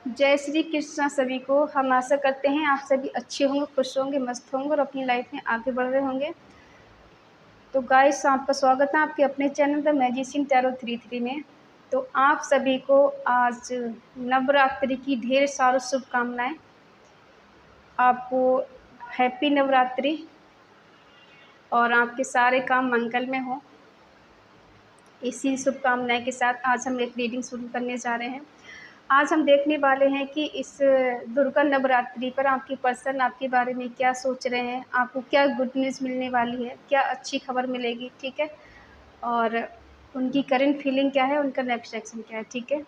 जय श्री कृष्णा सभी को। हम आशा करते हैं आप सभी अच्छे होंगे, खुश होंगे, मस्त होंगे और अपनी लाइफ में आगे बढ़ रहे होंगे। तो गाइस, आपका स्वागत है आपके अपने चैनल द मैजिशियन टैरो 33 में। तो आप सभी को आज नवरात्रि की ढेर सारी शुभकामनाएं। आपको हैप्पी नवरात्रि और आपके सारे काम मंगल में हो। इसी शुभकामनाएं के साथ आज हम एक रीडिंग शुरू करने जा रहे हैं। आज हम देखने वाले हैं कि इस दुर्गा नवरात्रि पर आपकी पर्सन आपके बारे में क्या सोच रहे हैं, आपको क्या गुड न्यूज़ मिलने वाली है, क्या अच्छी खबर मिलेगी, ठीक है, और उनकी करंट फीलिंग क्या है, उनका नेक्स्ट एक्शन क्या है, ठीक है।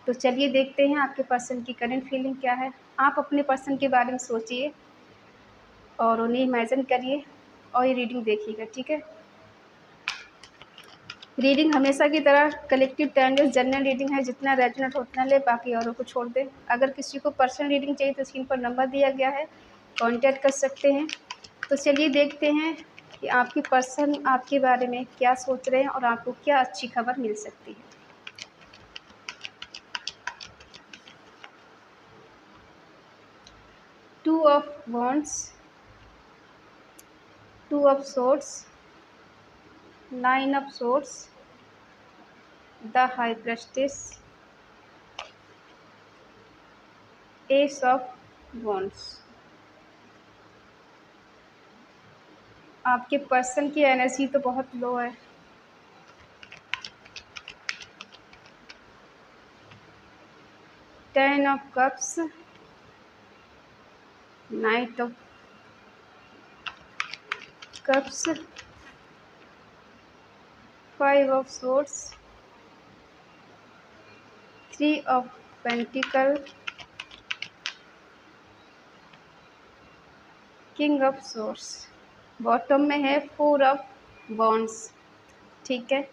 तो चलिए देखते हैं आपके पर्सन की करंट फीलिंग क्या है। आप अपने पर्सन के बारे में सोचिए और उन्हें इमेजिन करिए और ये रीडिंग देखिएगा, ठीक है। रीडिंग हमेशा की तरह कलेक्टिव टेंडेंस जनरल रीडिंग है, जितना रेजोनेट उतना ले, बाकी औरों को छोड़ दें। अगर किसी को पर्सनल रीडिंग चाहिए तो स्क्रीन पर नंबर दिया गया है, कांटेक्ट कर सकते हैं। तो चलिए देखते हैं कि आपकी पर्सन आपके बारे में क्या सोच रहे हैं और आपको क्या अच्छी खबर मिल सकती है। Two of wands, two of swords, 9 of swords, the high prestige, S of wands. आपके पर्सन की एनर्जी तो बहुत लो है। Ten of cups, night of cups, 5 of swords, 3 of pentacle, king of swords. Bottom में है 4 ऑफ वॉन्ड्स, ठीक है।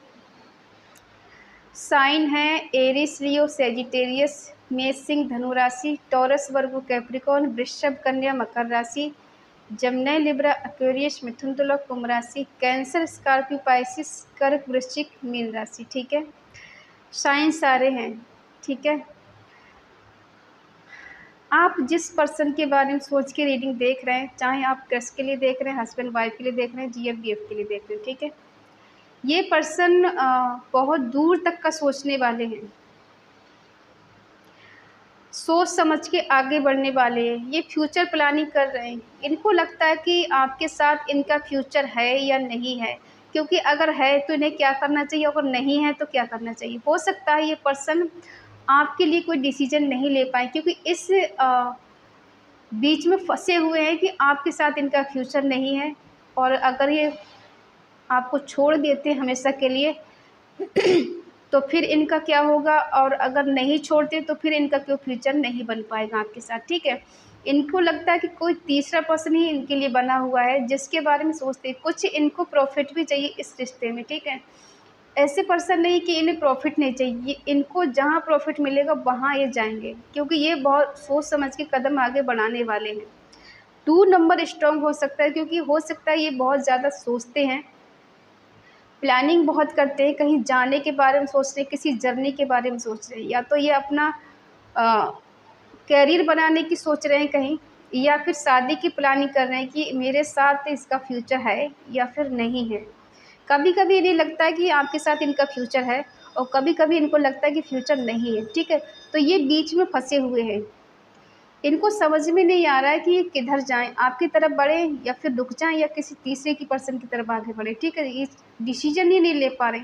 Sign है एरिस, लियो, सेजिटेरियस, मेष, सिंह, धनु राशि, टॉरस, वर्गो, कैप्रिकॉर्न, वृषभ, कन्या, मकर राशि, जमनी, लिब्रा, एक्वेरियस, मिथुन, तुला, कुंभ राशि, कैंसर, स्कॉर्पियो, पाइसिस, कर्क, वृश्चिक, मीन राशि, ठीक है। साइन सारे हैं, ठीक है। आप जिस पर्सन के बारे में सोच के रीडिंग देख रहे हैं, चाहे आप क्रश के लिए देख रहे हैं, हस्बैंड वाइफ के लिए देख रहे हैं, GF के लिए देख रहे हैं, ठीक है, ये पर्सन बहुत दूर तक का सोचने वाले हैं, सोच समझ के आगे बढ़ने वाले हैं। ये फ्यूचर प्लानिंग कर रहे हैं। इनको लगता है कि आपके साथ इनका फ्यूचर है या नहीं है, क्योंकि अगर है तो इन्हें क्या करना चाहिए, अगर नहीं है तो क्या करना चाहिए। हो सकता है ये पर्सन आपके लिए कोई डिसीजन नहीं ले पाए, क्योंकि इस बीच में फंसे हुए हैं कि आपके साथ इनका फ्यूचर नहीं है, और अगर ये आपको छोड़ देते हैं हमेशा के लिए तो फिर इनका क्या होगा, और अगर नहीं छोड़ते तो फिर इनका क्यों फ्यूचर नहीं बन पाएगा आपके साथ, ठीक है। इनको लगता है कि कोई तीसरा पर्सन ही इनके लिए बना हुआ है, जिसके बारे में सोचते हैं। कुछ इनको प्रॉफिट भी चाहिए इस रिश्ते में, ठीक है। ऐसे पर्सन नहीं कि इन्हें प्रॉफिट नहीं चाहिए, इनको जहाँ प्रॉफिट मिलेगा वहाँ ये जाएंगे, क्योंकि ये बहुत सोच समझ के कदम आगे बढ़ाने वाले हैं। 2 नंबर स्ट्रॉन्ग हो सकता है, क्योंकि हो सकता है ये बहुत ज़्यादा सोचते हैं, प्लानिंग बहुत करते हैं, कहीं जाने के बारे में सोच रहे हैं, किसी जर्नी के बारे में सोच रहे हैं, या तो ये अपना कैरियर बनाने की सोच रहे हैं कहीं, या फिर शादी की प्लानिंग कर रहे हैं कि मेरे साथ इसका फ्यूचर है या फिर नहीं है। कभी कभी इन्हें लगता है कि आपके साथ इनका फ्यूचर है, और कभी कभी इनको लगता है कि फ्यूचर नहीं है, ठीक है। तो ये बीच में फंसे हुए हैं। इनको समझ में नहीं आ रहा है कि ये किधर जाएं, आपकी तरफ बढ़ें या फिर रुक जाएं, या किसी तीसरे की पर्सन की तरफ आगे बढ़े, ठीक है। ये डिसीजन ही नहीं ले पा रहे,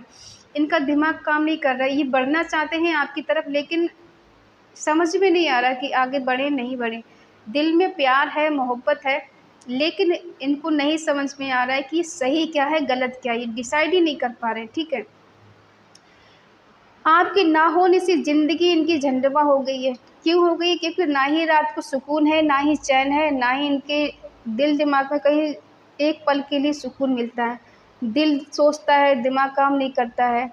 इनका दिमाग काम नहीं कर रहा है। ये बढ़ना चाहते हैं आपकी तरफ, लेकिन समझ में नहीं आ रहा कि आगे बढ़े नहीं बढ़े। दिल में प्यार है, मोहब्बत है, लेकिन इनको नहीं समझ में आ रहा है कि सही क्या है, गलत क्या है। ये डिसाइड ही नहीं कर पा रहे, ठीक है। आपके ना होने से ज़िंदगी इनकी झंडवा हो गई है। क्यों हो गई है? क्योंकि ना ही रात को सुकून है, ना ही चैन है, ना ही इनके दिल दिमाग में कहीं एक पल के लिए सुकून मिलता है। दिल सोचता है, दिमाग काम नहीं करता है,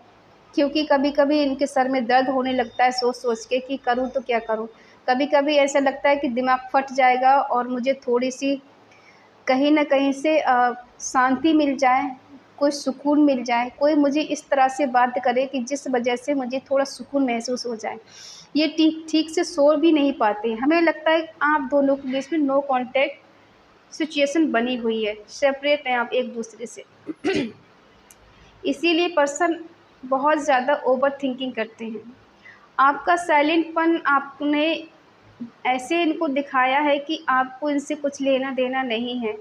क्योंकि कभी कभी इनके सर में दर्द होने लगता है सोच सोच के कि करूँ तो क्या करूँ। कभी कभी ऐसा लगता है कि दिमाग फट जाएगा और मुझे थोड़ी सी कहीं न कहीं से शांति मिल जाए, कोई सुकून मिल जाए, कोई मुझे इस तरह से बात करे कि जिस वजह से मुझे थोड़ा सुकून महसूस हो जाए। ये ठीक ठीक से सो भी नहीं पाते। हमें लगता है आप दोनों के बीच में नो कॉन्टैक्ट सिचुएशन बनी हुई है, सेपरेट हैं आप एक दूसरे से। इसीलिए पर्सन बहुत ज़्यादा ओवर थिंकिंग करते हैं। आपका साइलेंटपन आपने ऐसे इनको दिखाया है कि आपको इनसे कुछ लेना देना नहीं है।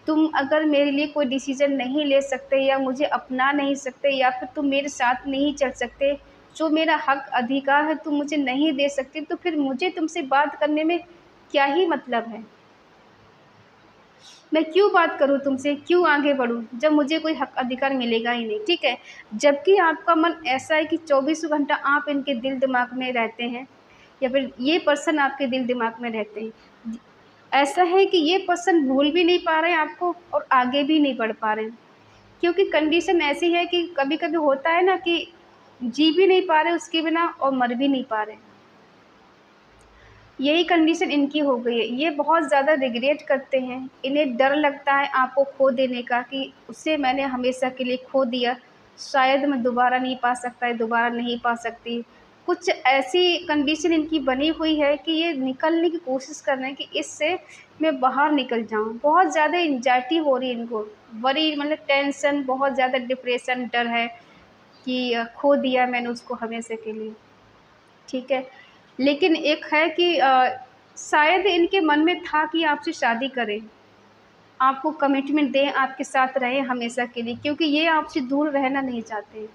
तुम अगर मेरे लिए कोई डिसीज़न नहीं ले सकते या मुझे अपना नहीं सकते या फिर तुम मेरे साथ नहीं चल सकते, जो मेरा हक अधिकार है तुम मुझे नहीं दे सकते, तो फिर मुझे तुमसे बात करने में क्या ही मतलब है? मैं क्यों बात करूँ तुमसे, क्यों आगे बढ़ूँ जब मुझे कोई हक अधिकार मिलेगा ही नहीं, ठीक है? जबकि आपका मन ऐसा है कि चौबीसों घंटा आप इनके दिल दिमाग में रहते हैं या फिर ये पर्सन आपके दिल दिमाग में रहते हैं। ऐसा है कि ये पर्सन भूल भी नहीं पा रहे हैं आपको और आगे भी नहीं बढ़ पा रहे हैं, क्योंकि कंडीशन ऐसी है कि कभी-कभी होता है ना कि जी भी नहीं पा रहे उसके बिना और मर भी नहीं पा रहे। यही कंडीशन इनकी हो गई है। ये बहुत ज़्यादा रिग्रेट करते हैं, इन्हें डर लगता है आपको खो देने का कि उसे मैंने हमेशा के लिए खो दिया, शायद मैं दोबारा नहीं पा सकता या दोबारा नहीं पा सकती। कुछ ऐसी कंडीशन इनकी बनी हुई है कि ये निकलने की कोशिश कर रहे हैं कि इससे मैं बाहर निकल जाऊँ। बहुत ज़्यादा एंग्ज़ायटी हो रही है इनको, वरी मतलब टेंशन, बहुत ज़्यादा डिप्रेशन, डर है कि खो दिया मैंने उसको हमेशा के लिए, ठीक है। लेकिन एक है कि शायद इनके मन में था कि आपसे शादी करें, आपको कमिटमेंट दें, आपके साथ रहें हमेशा के लिए, क्योंकि ये आपसे दूर रहना नहीं चाहते।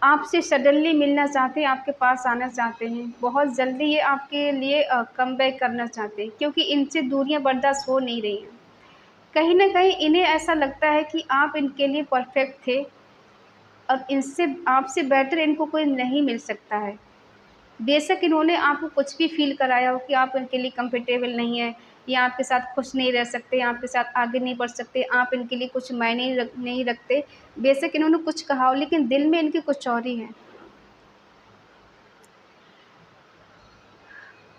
आपसे सडनली मिलना चाहते हैं, आपके पास आना चाहते हैं। बहुत जल्दी ये आपके लिए कमबैक करना चाहते हैं, क्योंकि इनसे दूरियां बर्दाश्त हो नहीं रही हैं। कहीं न कहीं इन्हें ऐसा लगता है कि आप इनके लिए परफेक्ट थे और इनसे आपसे बेटर इनको कोई नहीं मिल सकता है। बेशक इन्होंने आपको कुछ भी फ़ील कराया हो कि आप इनके लिए कंफर्टेबल नहीं हैं या आपके साथ खुश नहीं रह सकते, आपके साथ आगे नहीं बढ़ सकते, आप इनके लिए कुछ मायने नहीं रखते। बेशक इन्होंने कुछ कहा हो, लेकिन दिल में इनके कुछ और ही है।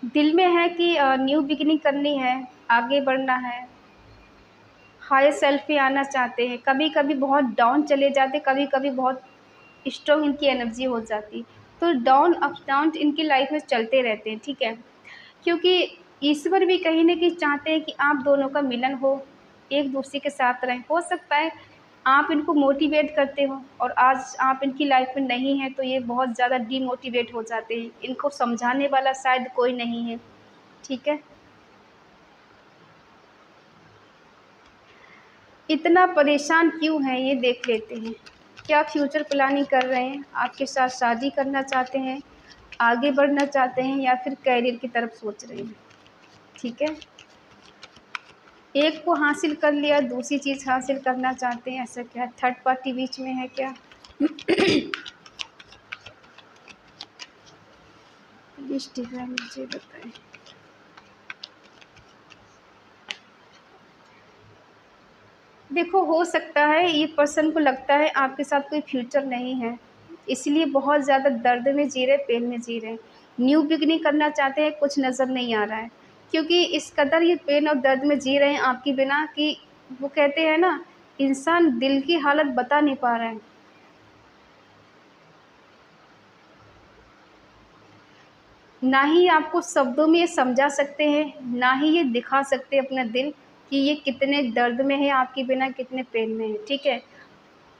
दिल में है कि न्यू बिगिनिंग करनी है, आगे बढ़ना है, हायर सेल्फ पे आना चाहते हैं। कभी-कभी बहुत डाउन चले जाते, कभी-कभी बहुत स्ट्रॉन्ग इनकी एनर्जी हो जाती। तो डाउन अप डाउन इनकी लाइफ़ में चलते रहते हैं, ठीक है? क्योंकि ईश्वर भी कहीं न कहीं चाहते हैं कि आप दोनों का मिलन हो, एक-दूसरे के साथ रहें। हो सकता है आप इनको मोटिवेट करते हो और आज आप इनकी लाइफ़ में नहीं हैं, तो ये बहुत ज़्यादा डीमोटिवेट हो जाते हैं। इनको समझाने वाला शायद कोई नहीं है, ठीक है? इतना परेशान क्यों हैं ये देख लेते हैं। क्या फ्यूचर प्लानिंग कर रहे हैं? आपके साथ शादी करना चाहते हैं, आगे बढ़ना चाहते हैं या फिर करियर की तरफ सोच रहे हैं, ठीक है? एक को हासिल कर लिया, दूसरी चीज़ हासिल करना चाहते हैं, ऐसा क्या थर्ड पार्टी बीच में है क्या? प्लीज़ डिवाइन मुझे बताएँ। देखो, हो सकता है ये पर्सन को लगता है आपके साथ कोई फ्यूचर नहीं है, इसलिए बहुत ज़्यादा दर्द में जी रहे, पेन में जी रहे हैं। न्यू बिगिनिंग करना चाहते हैं, कुछ नज़र नहीं आ रहा है, क्योंकि इस कदर ये पेन और दर्द में जी रहे हैं आपके बिना कि वो कहते हैं ना, इंसान दिल की हालत बता नहीं पा रहा है। ना ही आपको शब्दों में ये समझा सकते हैं, ना ही ये दिखा सकते हैं अपना दिल कि ये कितने दर्द में है आपके बिना, कितने पेन में है, ठीक है?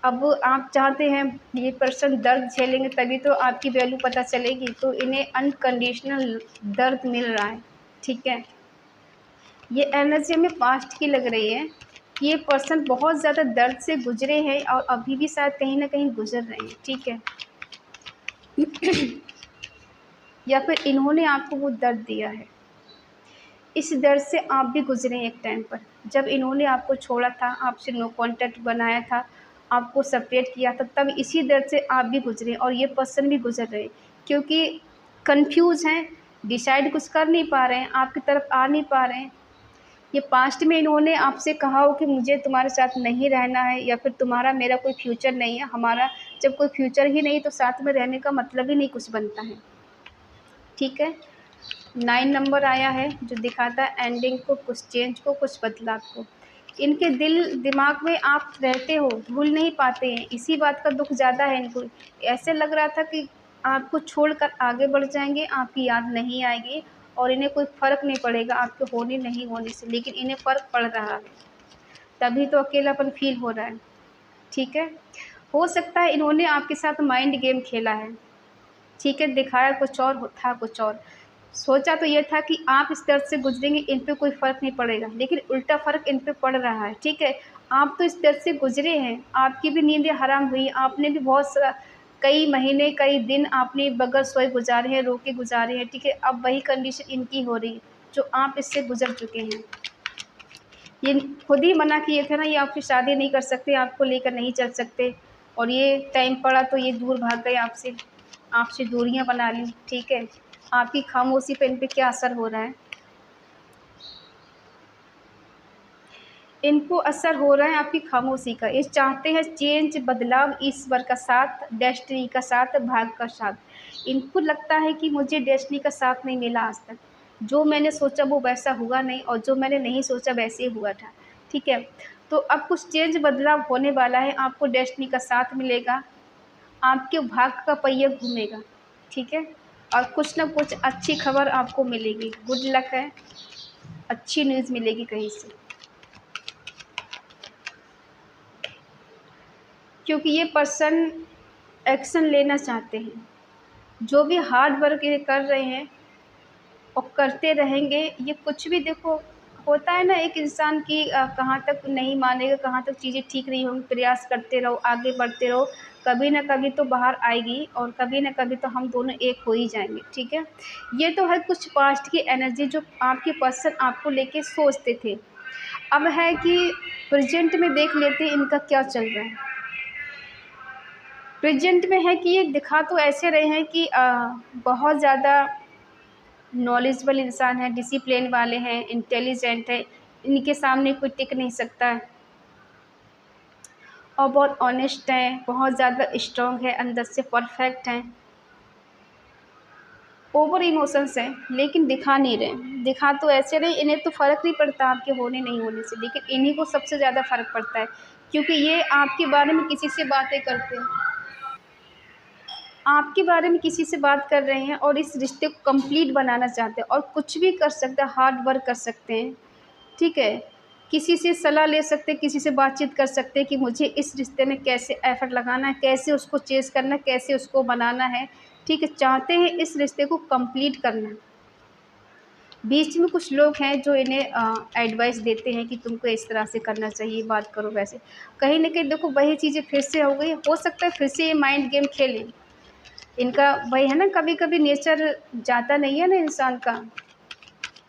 अब आप चाहते हैं ये पर्सन दर्द झेलेंगे तभी तो आपकी वैल्यू पता चलेगी, तो इन्हें अनकंडीशनल दर्द मिल रहा है, ठीक है? ये एनर्जी हमें पास्ट की लग रही है। ये पर्सन बहुत ज़्यादा दर्द से गुज़रे हैं और अभी भी शायद कहीं न कहीं गुज़र रहे हैं, ठीक है? या फिर इन्होंने आपको वो दर्द दिया है। इस दर्द से आप भी गुज़रे हैं एक टाइम पर। जब इन्होंने आपको छोड़ा था, आपसे नो कॉन्टैक्ट बनाया था, आपको सेपरेट किया था, तब इसी दर्द से आप भी गुज़रे और ये पर्सन भी गुज़र रहे हैं। क्योंकि कन्फ्यूज़ हैं, डिसाइड कुछ कर नहीं पा रहे हैं, आपकी तरफ आ नहीं पा रहे हैं। ये पास्ट में इन्होंने आपसे कहा हो कि मुझे तुम्हारे साथ नहीं रहना है या फिर तुम्हारा मेरा कोई फ्यूचर नहीं है, हमारा जब कोई फ्यूचर ही नहीं तो साथ में रहने का मतलब ही नहीं कुछ बनता है, ठीक है? 9 नंबर आया है जो दिखाता है एंडिंग को, कुछ चेंज को, कुछ बदलाव को। इनके दिल दिमाग में आप रहते हो, भूल नहीं पाते हैं, इसी बात का दुःख ज़्यादा है इनको। ऐसे लग रहा था कि आपको छोड़कर आगे बढ़ जाएँगे, आपकी याद नहीं आएगी और इन्हें कोई फ़र्क नहीं पड़ेगा आपके होने नहीं होने से, लेकिन इन्हें फ़र्क पड़ रहा है, तभी तो अकेलापन फ़ील हो रहा है, ठीक है? हो सकता है इन्होंने आपके साथ माइंड गेम खेला है, ठीक है? दिखाया कुछ और था कुछ और। सोचा तो ये था कि आप इस दर्द से गुज़रेंगे, इन पे कोई फ़र्क नहीं पड़ेगा, लेकिन उल्टा फ़र्क इन पे पड़ रहा है, ठीक है? आप तो इस दर्द से गुज़रे हैं, आपकी भी नींदें हराम हुई, आपने भी बहुत सा कई महीने, कई दिन आपने बगैर सोए गुज़ारे हैं, रो के गुज़ारे हैं, ठीक है? अब वही कंडीशन इनकी हो रही है, जो आप इससे गुज़र चुके हैं। ये खुद ही मना किए थे ना, ये आपसे शादी नहीं कर सकते, आपको लेकर नहीं चल सकते और ये टाइम पड़ा तो ये दूर भाग गए आपसे, आपसे दूरियाँ बना लीं, ठीक है? आपकी खामोशी पे इन पे क्या असर हो रहा है? इनको असर हो रहा है आपकी खामोशी का। ये चाहते हैं चेंज, बदलाव, ईश्वर का साथ, डेस्टिनी का साथ, भाग्य का साथ। इनको लगता है कि मुझे डेस्टिनी का साथ नहीं मिला आज तक। जो मैंने सोचा वो वैसा हुआ नहीं और जो मैंने नहीं सोचा वैसे ही हुआ था, ठीक है? तो अब कुछ चेंज बदलाव होने वाला है, आपको डेस्टिनी का साथ मिलेगा, आपके भाग्य का पहिया घूमेगा, ठीक है? और कुछ ना कुछ अच्छी खबर आपको मिलेगी, गुड लक है, अच्छी न्यूज़ मिलेगी कहीं से। क्योंकि ये पर्सन एक्शन लेना चाहते हैं। जो भी हार्ड वर्क ये कर रहे हैं और करते रहेंगे, ये कुछ भी देखो होता है ना एक इंसान की कहाँ तक नहीं मानेगा, कहाँ तक चीज़ें ठीक नहीं होंगी, प्रयास करते रहो, आगे बढ़ते रहो, कभी न कभी तो बाहर आएगी और कभी न कभी तो हम दोनों एक हो ही जाएँगे, ठीक है? ये तो है कुछ पास्ट की एनर्जी जो आपके पर्सन आपको लेके सोचते थे। अब है कि प्रेज़ेंट में देख लेते हैं इनका क्या चल रहा है। प्रेज़ेंट में है कि ये दिखा तो ऐसे रहे हैं कि बहुत ज़्यादा नॉलेजेबल इंसान हैं, डिसिप्लिन वाले हैं, इंटेलिजेंट हैं, इनके सामने कोई टिक नहीं सकता है और बहुत ऑनेस्ट हैं, बहुत ज़्यादा स्ट्रॉन्ग है, अंदर से परफेक्ट हैं। ओवर इमोशंस हैं, लेकिन दिखा नहीं रहे। दिखा तो ऐसे रहे इन्हें तो फ़र्क नहीं पड़ता आपके होने नहीं होने से, लेकिन इन्हीं को सबसे ज़्यादा फ़र्क पड़ता है, क्योंकि ये आपके बारे में किसी से बातें करते हैं। आपके बारे में किसी से बात कर रहे हैं और इस रिश्ते को कंप्लीट बनाना चाहते हैं और कुछ भी कर सकते हैं, हार्ड वर्क कर सकते हैं, ठीक है? किसी से सलाह ले सकते हैं, किसी से बातचीत कर सकते हैं कि मुझे इस रिश्ते में कैसे एफ़र्ट लगाना है, कैसे उसको चेज़ करना है, कैसे उसको बनाना है, ठीक है? चाहते हैं इस रिश्ते को कंप्लीट करना। बीच में कुछ लोग हैं जो इन्हें एडवाइस देते हैं कि तुमको इस तरह से करना चाहिए, बात करो वैसे। कहीं न कहीं देखो वही चीज़ें फिर से हो गई, हो सकता है फिर से ये माइंड गेम खेलें। इनका वही है ना, कभी-कभी नेचर जाता नहीं है ना इंसान का।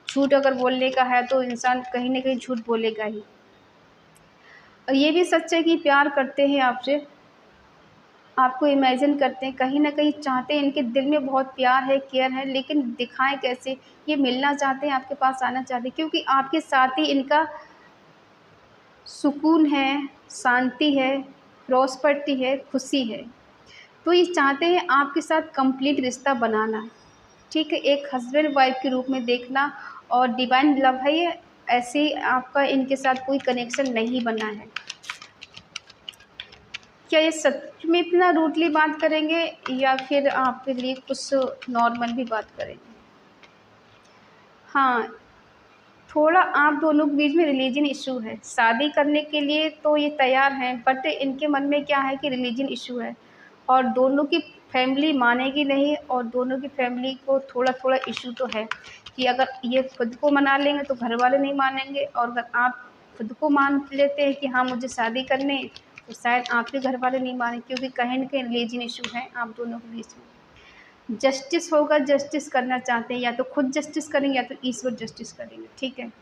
झूठ अगर बोलने का है तो इंसान कहीं न कहीं झूठ बोलेगा ही। और ये भी सच है कि प्यार करते हैं आपसे, आपको इमेजिन करते हैं, कहीं न कहीं चाहते हैं, इनके दिल में बहुत प्यार है, केयर है, लेकिन दिखाएँ कैसे? ये मिलना चाहते हैं, आपके पास आना चाहते हैं क्योंकि आपके साथ ही इनका सुकून है, शांति है, प्रॉस्पेरिटी है, खुशी है। तो ये चाहते हैं आपके साथ कंप्लीट रिश्ता बनाना। ठीक है, एक हस्बैंड वाइफ के रूप में देखना और डिवाइन लव है ये, ऐसे ही आपका इनके साथ कोई कनेक्शन नहीं बना है। क्या ये सच में इतना रूडली बात करेंगे या फिर आपके लिए कुछ नॉर्मल भी बात करेंगे? हाँ, थोड़ा आप दोनों के बीच में रिलीजन इश्यू है। शादी करने के लिए तो ये तैयार हैं, बट इनके मन में क्या है कि रिलीजन इश्यू है और दोनों की फैमिली मानेगी नहीं और दोनों की फैमिली को थोड़ा-थोड़ा इश्यू तो है कि अगर ये खुद को मना लेंगे तो घरवाले नहीं मानेंगे और अगर आप खुद को मान लेते हैं कि हाँ, मुझे शादी करनी है, तो शायद आपके घरवाले नहीं मानेंगे क्योंकि कहीं न कहीं रिलीजन इश्यू है आप दोनों के बीच में। जस्टिस होगा, जस्टिस करना चाहते हैं, या तो खुद जस्टिस करेंगे या तो ईश्वर जस्टिस करेंगे, ठीक है?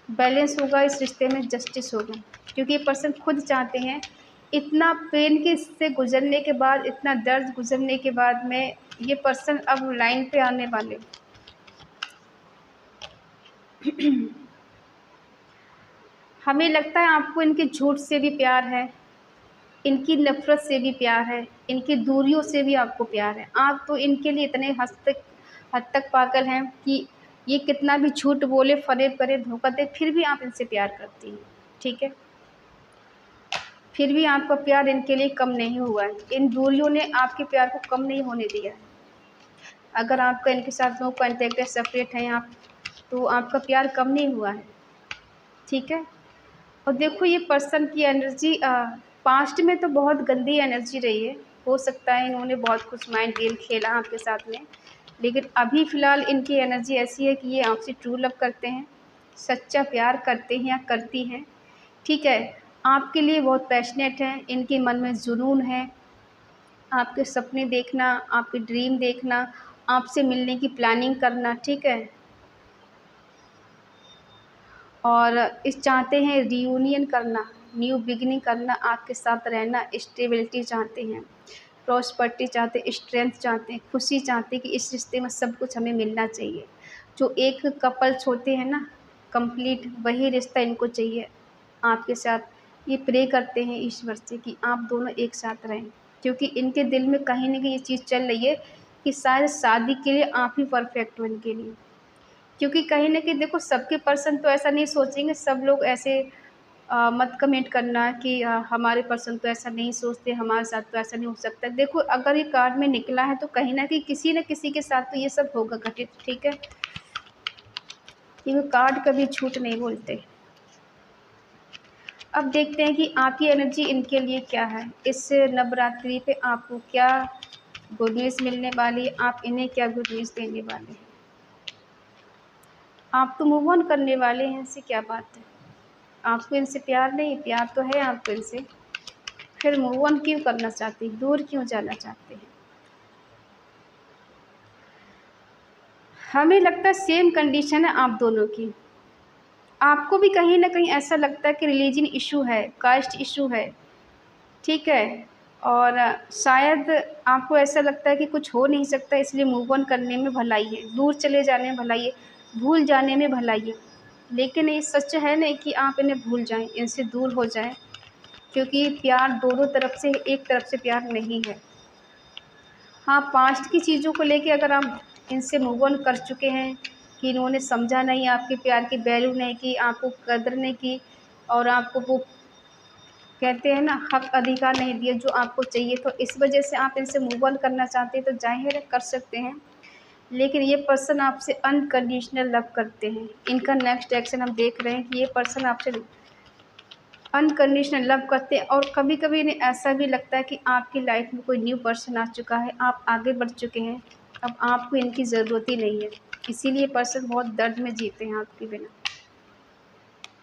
बैलेंस होगा इस रिश्ते में, जस्टिस होगा क्योंकि ये पर्सन खुद चाहते हैं, इतना पेन के से गुज़रने के बाद, इतना दर्द गुज़रने के बाद में ये पर्सन अब लाइन पे आने वाले। हमें लगता है आपको इनके झूठ से भी प्यार है, इनकी नफ़रत से भी प्यार है, इनकी दूरियों से भी आपको प्यार है। आप तो इनके लिए इतने हद तक पागल हैं कि ये कितना भी झूठ बोले, फ़रेब करे, धोखा दे, फिर भी आप इनसे प्यार करती हैं, ठीक है? फिर भी आपका प्यार इनके लिए कम नहीं हुआ है। इन दूरियों ने आपके प्यार को कम नहीं होने दिया है। अगर आपका इनके साथ नो कॉन्टैक्ट है, सेपरेट हैं आप, तो आपका प्यार कम नहीं हुआ है, ठीक है। और देखो ये पर्सन की एनर्जी पास्ट में तो बहुत गंदी एनर्जी रही है, हो सकता है इन्होंने बहुत कुछ माइंड गेम खेला आपके साथ में, लेकिन अभी फ़िलहाल इनकी एनर्जी ऐसी है कि ये आपसे ट्रू लव करते हैं, सच्चा प्यार करते हैं या करती हैं, ठीक है। आपके लिए बहुत पैशनेट हैं, इनके मन में जुनून है, आपके सपने देखना, आपके ड्रीम देखना, आपसे मिलने की प्लानिंग करना, ठीक है। और इस चाहते हैं रियूनियन करना, न्यू बिगिनिंग करना, आपके साथ रहना, स्टेबिलिटी चाहते हैं, प्रॉस्पेरिटी चाहते हैं, स्ट्रेंथ चाहते हैं, खुशी चाहते हैं कि इस रिश्ते में सब कुछ हमें मिलना चाहिए। जो एक कपल्स होते हैं ना कंप्लीट, वही रिश्ता इनको चाहिए आपके साथ। ये प्रे करते हैं ईश्वर से कि आप दोनों एक साथ रहें, क्योंकि इनके दिल में कहीं न कहीं ये चीज़ चल रही है कि शायद शादी के लिए आप ही परफेक्ट हो इनके लिए। क्योंकि कहीं न कहीं देखो सबके पर्सन तो ऐसा नहीं सोचेंगे, सब लोग ऐसे मत कमेंट करना कि हमारे पर्सन तो ऐसा नहीं सोचते, हमारे साथ तो ऐसा नहीं हो सकता। देखो अगर ये कार्ड में निकला है तो कहीं न कहीं किसी न किसी के साथ तो ये सब होगा घटित, ठीक है? क्योंकि कार्ड कभी झूठ नहीं बोलते। अब देखते हैं कि आपकी एनर्जी इनके लिए क्या है। इस नवरात्रि पे आपको क्या गुड न्यूज़ मिलने वाली है, आप इन्हें क्या गुड न्यूज़ देने वाले हैं? आप तो मूव ऑन करने वाले हैं, इससे क्या बात है? आपको इनसे प्यार नहीं, प्यार तो है आपको इनसे, फिर मूव ऑन क्यों करना चाहते हैं, दूर क्यों जाना चाहते हैं? हमें लगता है सेम कंडीशन है आप दोनों की। आपको भी कहीं न कहीं ऐसा लगता है कि रिलीजन इश्यू है, कास्ट इश्यू है, ठीक है? और शायद आपको ऐसा लगता है कि कुछ हो नहीं सकता, इसलिए मूव ऑन करने में भलाई है, दूर चले जाने में भलाई है, भूल जाने में भलाई है। लेकिन ये सच है नहीं कि आप इन्हें भूल जाएँ, इनसे दूर हो जाएँ, क्योंकि प्यार दोनों तरफ से, एक तरफ से प्यार नहीं है। हाँ, पास्ट की चीज़ों को लेके अगर आप इनसे मूव ऑन कर चुके हैं कि इन्होंने समझा नहीं, आपके प्यार की वैल्यू नहीं की, आपको कदर नहीं की, और आपको वो कहते हैं ना हक अधिकार नहीं दिए जो आपको चाहिए, तो इस वजह से आप इनसे मूव ऑन करना चाहते हैं तो ज़ाहिर है कर सकते हैं। लेकिन ये पर्सन आपसे अनकंडीशनल लव करते हैं। इनका नेक्स्ट एक्शन हम देख रहे हैं कि ये पर्सन आपसे अनकंडीशनल लव करते हैं, और कभी-कभी इन्हें ऐसा भी लगता है कि आपकी लाइफ में कोई न्यू पर्सन आ चुका है, आप आगे बढ़ चुके हैं, अब आपको इनकी ज़रूरत ही नहीं है। इसीलिए पर्सन बहुत दर्द में जीते हैं आपके बिना,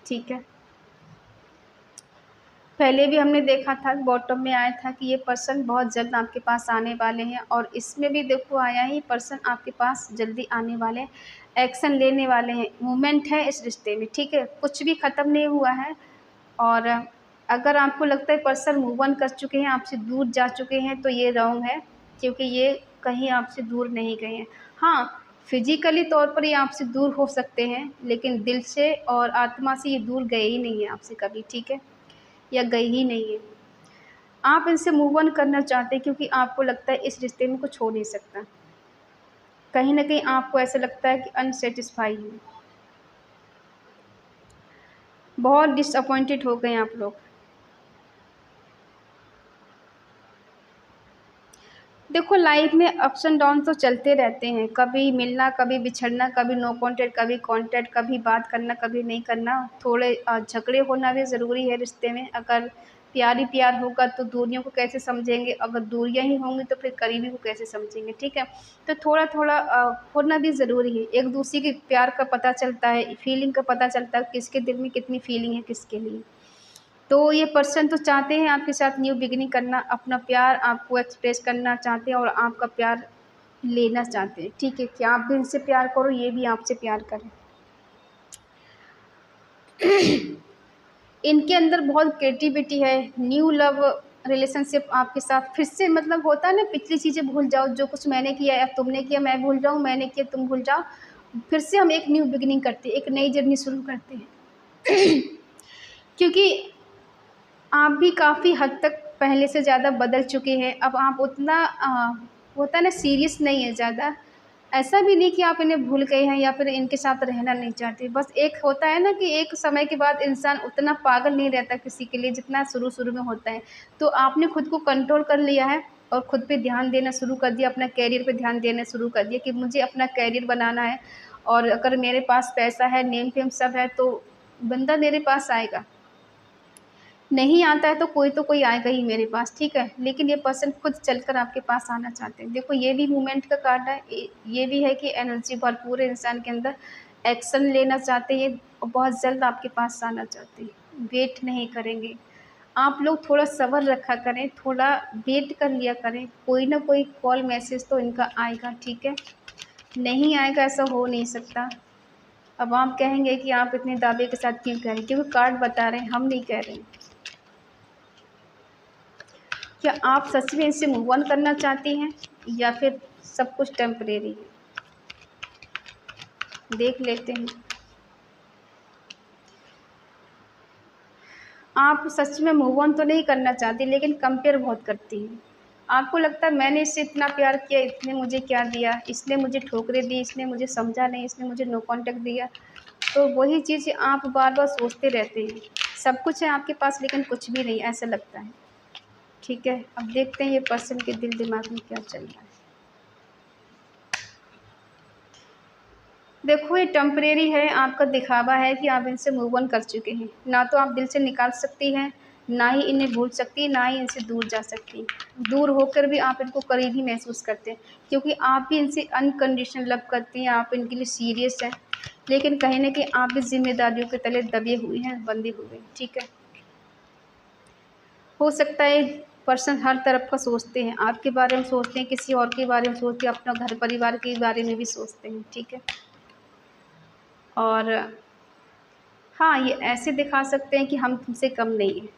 ठीक है। पहले भी हमने देखा था, बॉटम में आया था कि ये पर्सन बहुत जल्द आपके पास आने वाले हैं, और इसमें भी देखो आया ही पर्सन आपके पास जल्दी आने वाले हैं, एक्शन लेने वाले हैं, मूवमेंट है इस रिश्ते में, ठीक है। कुछ भी ख़त्म नहीं हुआ है। और अगर आपको लगता है पर्सन मूव ऑन कर चुके हैं, आपसे दूर जा चुके हैं, तो ये रॉन्ग है, क्योंकि ये कहीं आपसे दूर नहीं गए हैं। हाँ, फिज़िकली तौर पर ये आपसे दूर हो सकते हैं, लेकिन दिल से और आत्मा से ये दूर गए ही नहीं हैं आपसे कभी, ठीक है? या गए ही नहीं हैं। आप इनसे मूव ऑन करना चाहते हैं क्योंकि आपको लगता है इस रिश्ते में कुछ हो नहीं सकता। कहीं न कहीं आपको ऐसा लगता है कि अनसैटिस्फाई हैं। बहुत डिसअपॉइंटेड हो गए हैं आप लोग। देखो लाइफ में अप्स एंड डाउन तो चलते रहते हैं, कभी मिलना, कभी बिछड़ना, कभी नो कॉन्टैक्ट, कभी बात करना, कभी नहीं करना। थोड़े झगड़े होना भी ज़रूरी है रिश्ते में। अगर प्यार ही प्यार होगा तो दूरियों को कैसे समझेंगे, अगर दूरियां ही होंगी तो फिर करीबी को कैसे समझेंगे, ठीक है। तो थोड़ा थोड़ा होना भी ज़रूरी है, एक दूसरे के प्यार का पता चलता है, फीलिंग का पता चलता है, किसके दिल में कितनी फीलिंग है किसके लिए। तो ये पर्सन तो चाहते हैं आपके साथ न्यू बिगिनिंग करना, अपना प्यार आपको एक्सप्रेस करना चाहते हैं और आपका प्यार लेना चाहते हैं, ठीक है। कि आप भी इनसे प्यार करो, ये भी आपसे प्यार करें। इनके अंदर बहुत क्रिएटिविटी है, न्यू लव रिलेशनशिप आपके साथ फिर से, मतलब होता है ना पिछली चीज़ें भूल जाओ, जो कुछ मैंने किया या तुमने किया मैं भूल जाऊँ, मैंने किया तुम भूल जाओ, फिर से हम एक न्यू बिगिनिंग करते हैं, एक नई जर्नी शुरू करते हैं। क्योंकि आप भी काफ़ी हद तक पहले से ज़्यादा बदल चुके हैं। अब आप उतना होता है ना सीरियस नहीं है ज़्यादा। ऐसा भी नहीं कि आप इन्हें भूल गए हैं या फिर इनके साथ रहना नहीं चाहते। बस एक होता है ना कि एक समय के बाद इंसान उतना पागल नहीं रहता किसी के लिए जितना शुरू-शुरू में होता है। तो आपने खुद को कंट्रोल कर लिया है। और खुद पे ध्यान देना शुरू कर दिया, अपना करियर पे ध्यान देना शुरू कर दिया कि मुझे अपना करियर बनाना है, और अगर मेरे पास पैसा है, नेम फेम सब है, तो बंदा मेरे पास आएगा। नहीं आता है तो कोई आएगा ही मेरे पास, ठीक है। लेकिन ये पर्सन खुद चलकर आपके पास आना चाहते हैं। देखो ये भी मूवमेंट का कार्ड है, ये भी है कि एनर्जी भरपूर है इंसान के अंदर, एक्शन लेना चाहते हैं और बहुत जल्द आपके पास आना चाहते हैं, वेट नहीं करेंगे। आप लोग थोड़ा सब्र रखा करें, थोड़ा वेट कर लिया करें, कोई ना कोई कॉल मैसेज तो इनका आएगा, ठीक है। नहीं आएगा ऐसा हो नहीं सकता। अब आप कहेंगे कि आप इतने दावे के साथ क्यों कह रहे हैं, क्योंकि कार्ड बता रहे हैं, हम नहीं कह रहे हैं। क्या आप सच में इससे मूव ऑन करना चाहती हैं या फिर सब कुछ टेम्परेरी है? देख लेते हैं। आप सच में मूव ऑन तो नहीं करना चाहती, लेकिन कंपेयर बहुत करती हैं। आपको लगता है मैंने इससे इतना प्यार किया, इसने मुझे क्या दिया, इसने मुझे ठोकरें दी, इसने मुझे समझा नहीं, इसने मुझे नो कॉन्टैक्ट दिया। तो वही चीज़ आप बार बार सोचते रहते हैं। सब कुछ है आपके पास लेकिन कुछ भी नहीं, ऐसा लगता है, ठीक है। अब देखते हैं ये पर्सन के दिल दिमाग में क्या चल रहा है। देखो ये टेम्परेरी है, आपका दिखावा है कि आप इनसे मूव ऑन कर चुके हैं। ना तो आप दिल से निकाल सकती हैं, ना ही इन्हें भूल सकती, ना ही इनसे दूर जा सकती। दूर होकर भी आप इनको करीब ही महसूस करते हैं, क्योंकि आप भी इनसे अनकंडीशनल लव करती हैं, आप इनके लिए सीरियस हैं। लेकिन कहीं न कहीं आप भी ज़िम्मेदारियों के तले दबे हुए हैं, बंधे हुए हैं, ठीक है। हो सकता है पर्सन हर तरफ का सोचते हैं, आपके बारे में सोचते हैं, किसी और के बारे में सोचते हैं, अपना घर परिवार के बारे में भी सोचते हैं, ठीक है। और हाँ, ये ऐसे दिखा सकते हैं कि हम तुमसे कम नहीं हैं।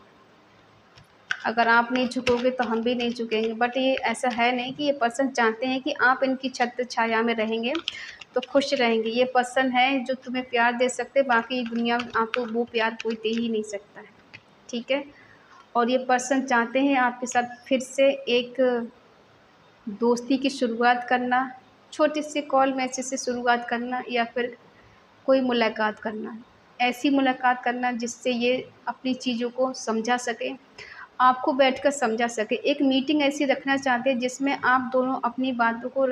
अगर आप नहीं झुकोगे तो हम भी नहीं झुकेंगे, बट ये ऐसा है नहीं कि ये पर्सन चाहते हैं कि आप इनकी छत्र छाया में रहेंगे तो खुश रहेंगे। ये पर्सन है जो तुम्हें प्यार दे सकते, बाकी दुनिया में आपको वो प्यार कोई दे ही नहीं सकता है, ठीक है। और ये पर्सन चाहते हैं आपके साथ फिर से एक दोस्ती की शुरुआत करना, छोटी सी कॉल मैसेज से शुरुआत करना, या फिर कोई मुलाकात करना। ऐसी मुलाकात करना जिससे ये अपनी चीज़ों को समझा सकें, आपको बैठकर समझा सकें। एक मीटिंग ऐसी रखना चाहते हैं जिसमें आप दोनों अपनी बातों को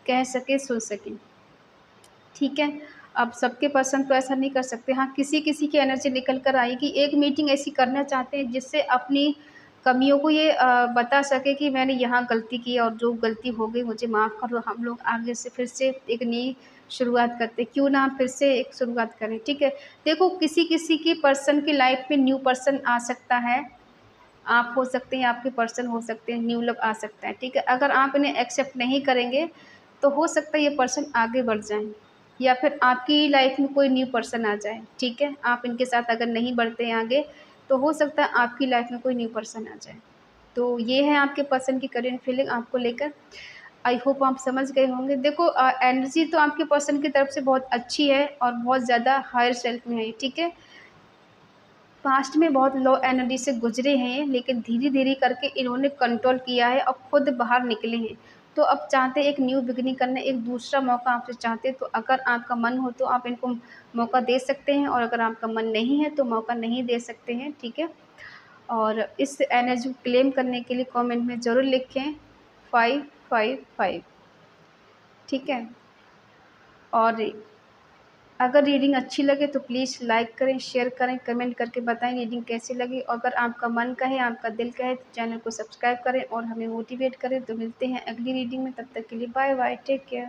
कह सकें, सुन सकें, ठीक है। अब सबके पसंद तो ऐसा नहीं कर सकते। हाँ, किसी-किसी की एनर्जी निकल कर आई कि एक मीटिंग ऐसी करना चाहते हैं जिससे अपनी कमियों को ये बता सके कि मैंने यहाँ गलती की और जो गलती हो गई मुझे माफ़ कर दो। हम लोग आगे से फिर से एक नई शुरुआत करते हैं। क्यों ना हम फिर से एक शुरुआत करें, ठीक है। देखो किसी-किसी की पर्सन की लाइफ़ में न्यू पर्सन आ सकता है। आप हो सकते हैं, आपके पर्सन हो सकते हैं, न्यू लव आ सकता है, ठीक है। अगर आप इन्हें एक्सेप्ट नहीं करेंगे, तो हो सकता है ये पर्सन आगे बढ़ जाएँ, या फिर आपकी लाइफ़ में कोई न्यू पर्सन आ जाए, ठीक है। आप इनके साथ अगर नहीं बढ़ते हैं आगे, तो हो सकता है आपकी लाइफ़ में कोई न्यू पर्सन आ जाए। तो ये है आपके पर्सन की करंट फीलिंग आपको लेकर। आई होप आप समझ गए होंगे। देखो एनर्जी तो आपके पर्सन की तरफ से बहुत अच्छी है और बहुत ज़्यादा हायर सेल्फ में है, ठीक है। पास्ट में बहुत लो एनर्जी से गुजरे हैं, लेकिन धीरे-धीरे करके इन्होंने कंट्रोल किया है और खुद बाहर निकले हैं। तो अब चाहते हैं एक न्यू बिगिनिंग करना, एक दूसरा मौका आपसे चाहते हैं। तो अगर आपका मन हो तो आप इनको मौका दे सकते हैं, और अगर आपका मन नहीं है तो मौका नहीं दे सकते हैं, ठीक है। और इस एनर्जी को क्लेम करने के लिए कमेंट में ज़रूर लिखें 555, ठीक है। और अगर रीडिंग अच्छी लगे तो प्लीज़ लाइक करें, शेयर करें, कमेंट करके बताएं रीडिंग कैसी लगी। और अगर आपका मन कहे, आपका दिल कहे तो चैनल को सब्सक्राइब करें और हमें मोटिवेट करें। तो मिलते हैं अगली रीडिंग में, तब तक के लिए बाय बाय, टेक केयर।